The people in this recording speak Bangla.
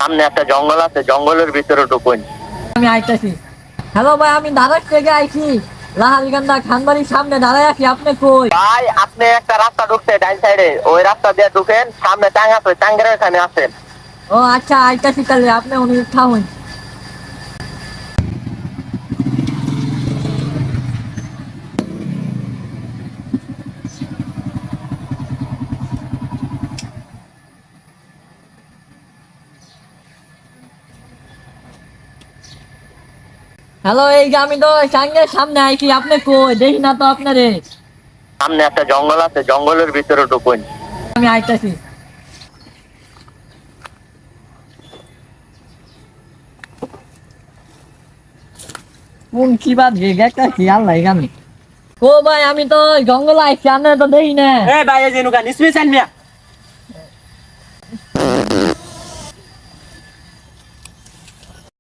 সামনে একটা জঙ্গল আছে, জঙ্গলের ভিতরে ঢুকুন। আমি আইতাছি। হ্যালো ভাই, আমি দাঁড়াক থেকে আইছি। লাহালগান্দা খানবাড়ির সামনে দাঁড়ায় আছি, আপনি কই? ভাই আপনি একটা রাস্তা ঢুকছে ডাইন সাইডে, ওই রাস্তা দিয়ে ঢুকেন, সামনে টাং আছে, টাঙ্গের এখানে আছেন। ও আচ্ছা, আইতাছি তাহলে, আপনি উনি থাকুন। হ্যালো, এই যে আমি তো টাঙ্গের সামনে আইছি, আপনি কই? দেখি না তো আপনারে। সামনে একটা জঙ্গল আছে, জঙ্গলের ভিতরে ঢুকুন। আমি আইতাছি। কোন কি বাদ একটা খেয়াল নাই আমি। ও ভাই, আমি তো জঙ্গল আইছি, আপনি তো দেখি না। এ ভাই এই যে নুকা নিসমি চান মিয়া